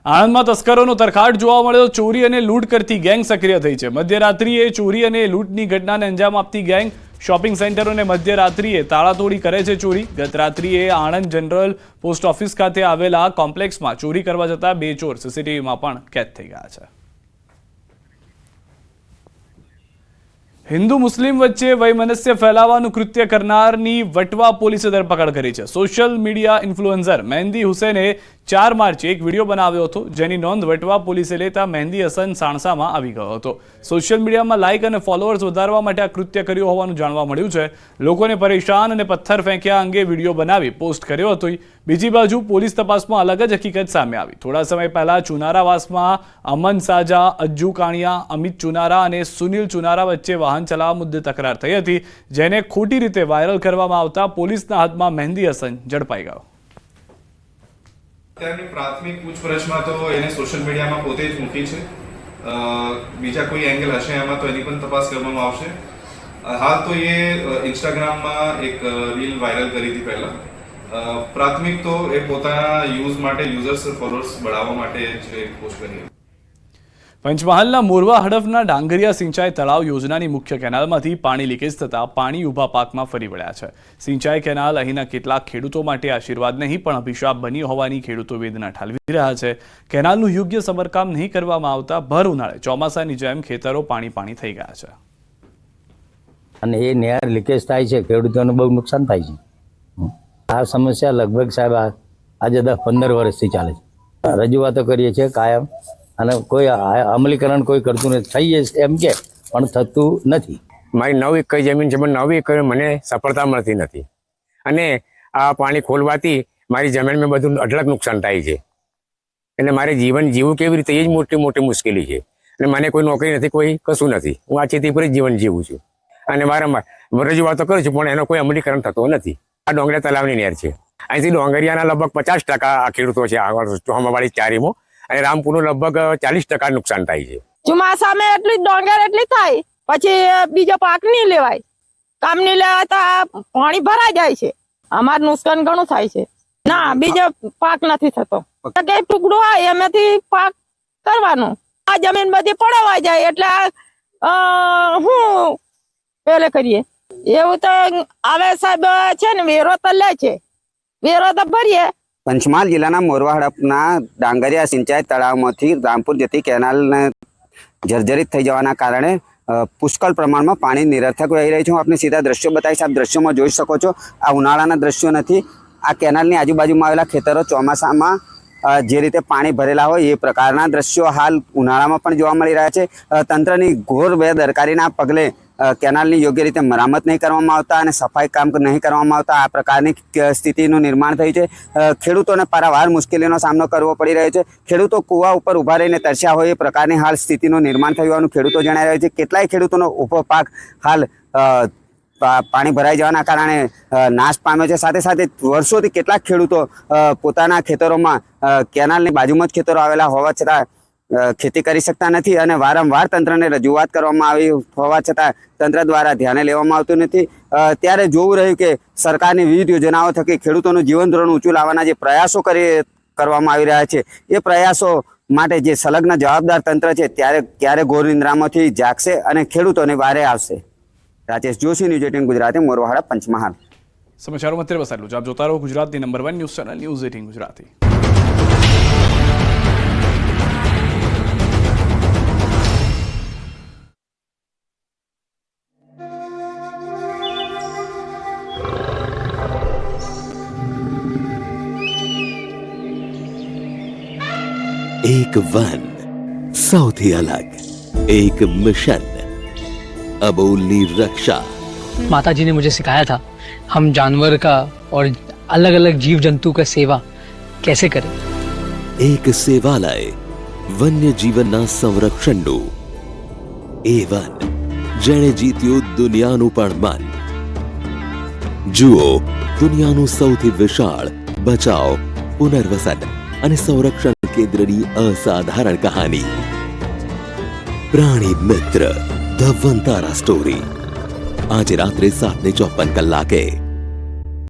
આણંદમાં તસ્કરોનો તરખાટ જોવા મળ્યો। ચોરી અને લૂંટ કરતી ગેંગ સક્રિય થઈ છે। મધ્યરાત્રિએ ચોરી અને લૂંટની ઘટનાને અંજામ આપતી ગેંગ શોપિંગ સેન્ટરોને મધ્યરાત્રિએ તાળાતોડી કરે છે ચોરી। ગત રાત્રિએ આણંદ જનરલ પોસ્ટ ઓફિસ ખાતે આવેલા કોમ્પ્લેક્સમાં ચોરી કરવા જતા બે ચોર સીસીટીવીમાં પણ કેદ થઈ ગયા છે। हिंदू मुस्लिम वच्चे वैमनस्य फैलावानुं कृत्य करनारनी वटवा पोलीसे धरपकड़ करी छे। सोशल मीडिया इन्फ्लुएंसर मेहंदी हुसैने 4 मार्चे एक वीडियो बनाव्यो हतो, जेनी नोंध वटवा पोलीसे लेता मेहंदी हसन साणसामां आवी गयो हतो। सोशल मीडिया में लाइक और फॉलोअर्स वधारवा माटे आ कृत्य कर्युं होवानुं जाणवा मळ्युं छे। लोकोने परेशान अने पत्थर फेंक्या अंगे वीडियो बनावी पोस्ट कर्यो हतो। बीजी बाजु पोलीस तपासमां अलग ज हकीकत सामे आवी। थोड़ा समय पहला चुनारावासमां अमन साजा, अज्जू काणिया, अमित चुनारा और सुनील चुनारा वच्चे वाहन चलाववा मुद्दे तकरार थई हती, जेने खोटी रीते वायरल करवामां आवता पोलीसना हाथमां मेहंदी हसन झड़पाई गयो। અત્યારની પ્રાથમિક પૂછપરછમાં તો એને સોશિયલ મીડિયામાં પોતે જ મૂકી છે। બીજા કોઈ એંગલ હશે એમાં તો એની પણ તપાસ કરવામાં આવશે। હાલ તો એ ઇન્સ્ટાગ્રામમાં એક રીલ વાયરલ કરી હતી પહેલા। પ્રાથમિક તો એ પોતાના યુઝ માટે યુઝર્સ ફોલોઅર્સ बढ़ाવવા માટે જ એક પોસ્ટ કરી। પંચમહાલના મોરવા હડફના ડાંગરિયા સિંચાઈ તળાવ યોજનાની મુખ્ય કેનાલમાંથી પાણી લીકેજ થતા પાણી ઊભા પાકમાં ફરી વળ્યા છે। સિંચાઈ કેનાલ અહીંના કેટલાક ખેડૂતો માટે આશીર્વાદ નહીં પણ અભિશાપ બની હોવાની ખેડૂતો વેદના ઠાલવી રહ્યા છે। કેનાલનું યોગ્ય સમારકામ નહીં કરવામાં આવતા ભર ઉનાળે ચોમાસાની જેમ ખેતરો પાણી પાણી થઈ ગયા છે અને એ નહેર લીકેજ થાય છે, ખેડૂતોને બહુ નુકસાન થાય છે। આ સમસ્યા લગભગ સાહેબ આજે 10-15 વર્ષથી ચાલે છે। રજૂઆતો કરીએ છીએ કાયમ અને કોઈ અમલીકરણ કોઈ કરતું નથી। થઈ જશે એમ કે પણ થતું નથી। મારી 9 એકર જમીન છે પણ 9 એકર મને સફળતા મળતી નથી અને આ પાણી ખોલવાથી મારી જમીનમાં બધું અઢળક નુકસાન થાય છે એટલે મારે જીવન જીવવું કેવી રીતે એ જ મોટી મોટી મુશ્કેલી છે અને મને કોઈ નોકરી નથી, કોઈ કશું નથી। હું આ ખેતી પર જ જીવન જીવું છું અને વારંવાર રજૂઆતો કરું છું પણ એનો કોઈ અમલીકરણ થતો નથી। આ ડોંગરિયા તલાવની નહેર છે। અહીંથી ડોંગરિયાના લગભગ 50% આ ખેડૂતો છે ચોમાવાળી ચારીમાં અને રામપુરનું લગભગ 40% નુકસાન થાય છે। ચોમાસામાં એટલી ડોંગર એટલી થાય પછી બીજો પાક નહીં લેવાય, કામ નહીં લેવાતા પાણી ભરાઈ જાય છે, અમારું નુકસાન ઘણું થાય છે। ના બીજો પાક નથી થતો, કે ટુકડો હોય એમાંથી પાક કરવાનો। આ જમીન બધી પડાવાઈ જાય એટલે હું પેલે કરીએ એવું તો આવે સાહેબ છે ને વેરો તો લે છે, વેરો તો ભરીએ। પંચમહાલ જિલ્લાના મોરવા હડફના ડાંગરિયા સિંચાઈ તળાવમાંથી રામપુર જતી કેનાલને જર્જરિત થઈ જવાના કારણે પુષ્કળ પ્રમાણમાં પાણી નિરર્થક વહી રહ્યું છે। હું આપને સીધા દ્રશ્યો બતાવીશ। આપ દ્રશ્યોમાં જોઈ શકો છો આ ઉનાળાના દ્રશ્યો નથી, આ કેનાલની આજુબાજુમાં આવેલા ખેતરો ચોમાસામાં જે રીતે પાણી ભરેલા હોય એ પ્રકારના દ્રશ્યો હાલ ઉનાળામાં પણ જોવા મળી રહ્યા છે। તંત્રની ઘોર બેદરકારીના પગલે કેનાલની યોગ્ય રીતે મરામત નહીં કરવામાં આવતા અને સફાઈ કામ નહીં કરવામાં આવતા આ પ્રકારની સ્થિતિનું નિર્માણ થયું છે। ખેડૂતોને પારાવાર મુશ્કેલીનો સામનો કરવો પડી રહ્યો છે। ખેડૂતો કૂવા ઉપર ઊભા રહીને તરસ્યા હોય એ પ્રકારની હાલ સ્થિતિનું નિર્માણ થયું હોવાનું ખેડૂતો જણાવી રહ્યા છે। કેટલાય ખેડૂતોનો ઊભો પાક હાલ પાણી ભરાઈ જવાના કારણે નાશ પામ્યો છે। સાથે સાથે વર્ષોથી કેટલાક ખેડૂતો પોતાના ખેતરોમાં કેનાલની બાજુમાં જ ખેતરો આવેલા હોવા છતાં ખેતી કરી શકતા નથી અને વારંવાર તંત્રને રજૂઆત કરવામાં આવી હોવા છતાં તંત્ર દ્વારા ધ્યાને લેવામાં આવતું નથી। ત્યારે જોવું રહ્યું કે સરકારની વિવિધ યોજનાઓ થકી ખેડૂતોનું જીવન ધોરણ ઊંચું લાવવાના જે પ્રયાસો કરવામાં આવી રહ્યા છે એ પ્રયાસો માટે જે સંલગ્ન જવાબદાર તંત્ર છે ત્યારે ક્યારે ઘોર નિંદ્રામાંથી જાગશે અને ખેડૂતોને વારે આવશે। राजेश जोशी, न्यूज 18 गुजराती, मोरवा पंचमहाल। समाचारों में बस आटલું જ। આપ જોતા રહો ગુજરાતની number 1 news channel news 18 Gujarati. एक वन सौथी अलग, एक मिशन अबोलनी रक्षा। माताजी ने मुझे सिखाया था हम जानवर का और अलग अलग जीव जंतु का सेवा कैसे करें। एक सेवालय वन्य जीवन संरक्षण एवन जेने जीत्यो दुनियानु पण मन। जुओ दुनियानु सौथी विशाल बचाव, पुनर्वसन અને સંરક્ષણ કેન્દ્રની અસાધારણ કહાની। प्राणी मित्र ધ વંતારા સ્ટોરી આજે રાત્રે 7:54 કલાકે।